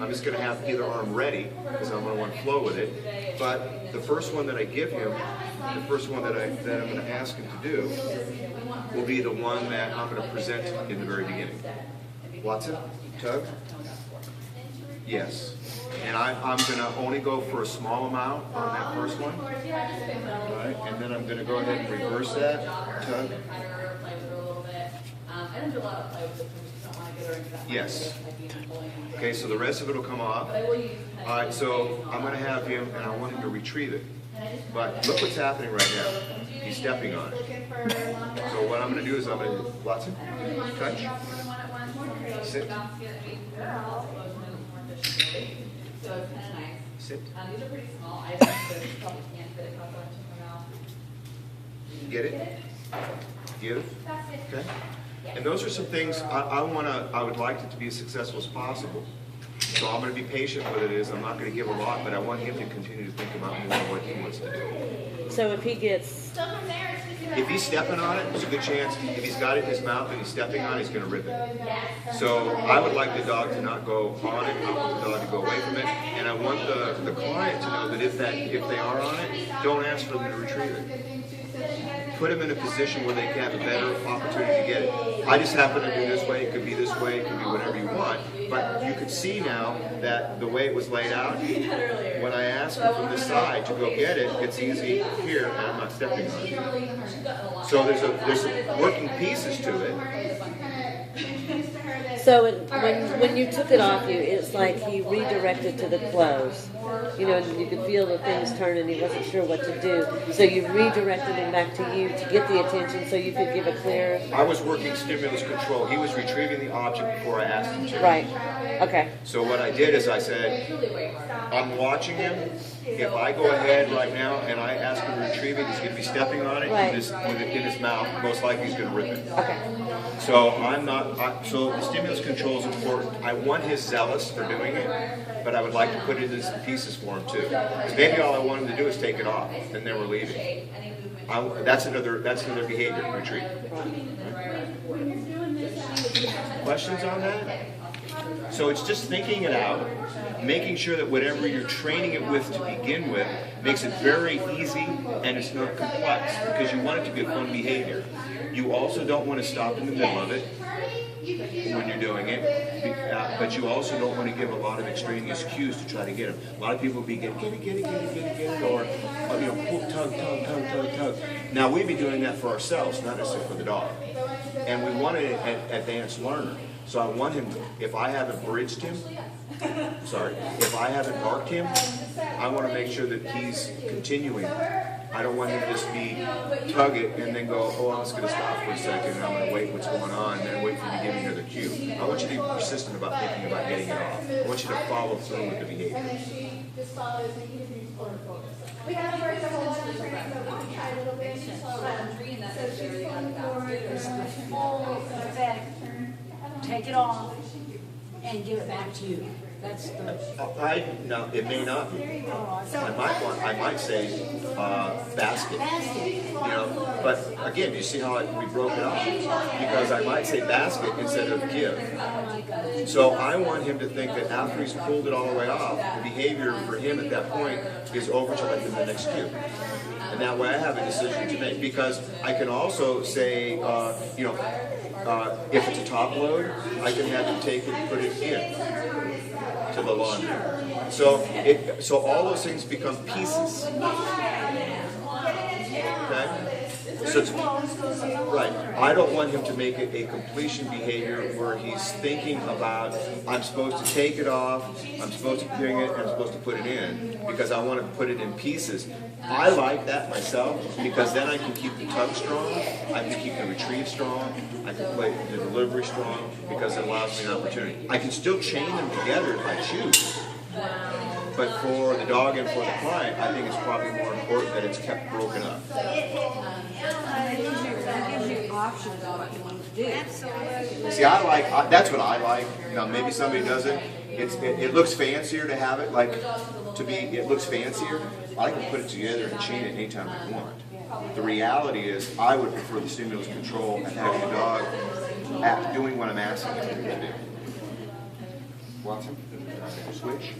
I'm just going to have either arm ready because I'm going to want to flow with it. But the first one that I give him, the first one that I'm going to ask him to do, will be the one that I'm going to present in the very beginning. Watson, tug. Yes. And I'm going to only go for a small amount on that first one. All right. And then I'm going to go ahead and reverse that. Tug. Yes. Okay, so the rest of it will come off. All right, so I'm going to have him, and I want him to retrieve it. But look what's happening right now. He's stepping on it. So what I'm going to do is I'm going to, Watson, touch, sit, sit, get it, give, okay? And those are some things I would like it to be as successful as possible. So I'm going to be patient with it. I'm not going to give a lot, but I want him to continue to think about more what he wants to do. So if he gets... If he's stepping on it, there's a good chance if he's got it in his mouth and he's stepping on it, he's going to rip it. So I would like the dog to not go on it. I want the dog to go away from it. And I want the client to know that if they are on it, don't ask for them to retrieve it. Put them in a position where they can have a better opportunity to get it. I just happen to do this way. It could be this way. It could be whatever you want. But you could see now that the way it was laid out, when I ask them from this side to go get it, it's easy here, and I'm not stepping on it. So there's some working pieces to it. So when you took it off you, it's like he redirected to the close. You know, and you could feel the things turn and he wasn't sure what to do. So you redirected him back to you to get the attention so you could give a clear... I was working stimulus control. He was retrieving the object before I asked him to. Right. Okay. So what I did is I said, I'm watching him. If I go ahead right now and I ask him to retrieve it, he's going to be stepping on it right. with it in his mouth. Most likely he's going to rip it. Okay. So so the stimulus control is important. I want his zealous for doing it, but I would like to put it in pieces for him too. Because maybe all I want him to do is take it off, and then we're leaving. That's another behavior retreat. Questions on that? So it's just thinking it out, making sure that whatever you're training it with to begin with makes it very easy and it's not complex, because you want it to be a fun behavior. You also don't want to stop in the middle of it when you're doing it, but you also don't want to give a lot of extraneous cues to try to get them. A lot of people be get it, or pull, tug. Now we'd be doing that for ourselves, not necessarily for the dog. And we want an advanced learner. So I want him, if I haven't bridged him, if I haven't marked him, I want to make sure that he's continuing. I don't want him to just be tug it and then go, oh, I'm just going to stop for a second and I'm going to wait what's going on and then wait for you to give me another cue. I want you to be persistent about thinking about getting it off. I want you to follow through with the behavior. We have a whole lot of training, but we try a little bit. So she's going forward, full effect. Take it off and give it back to you. That's the... No, it may not be. I might say basket. You know, but again, you see how we broke it up? Because I might say basket instead of give. So I want him to think that after he's pulled it all the way off, the behavior for him at that point is over to like the next cue. And that way I have a decision to make. Because I can also say, if it's a top load, I can have him take it and put it in to the laundry. So all those things become pieces. Okay? So right. I don't want him to make it a completion behavior where he's thinking about, I'm supposed to take it off, I'm supposed to bring it, and I'm supposed to put it in, because I want to put it in pieces. I like that myself, because then I can keep the tug strong, I can keep the retrieve strong, I can play the delivery strong, because it allows me an opportunity. I can still chain them together if I choose, but for the dog and for the client, I think it's probably more important that it's kept broken up. options of what you want to do. Absolutely. See, that's what I like. Now, maybe somebody doesn't. It looks fancier to have it, it looks fancier. I can put it together and chain it anytime I want. The reality is, I would prefer the stimulus control and having a dog doing what I'm asking him to do. Watson, switch.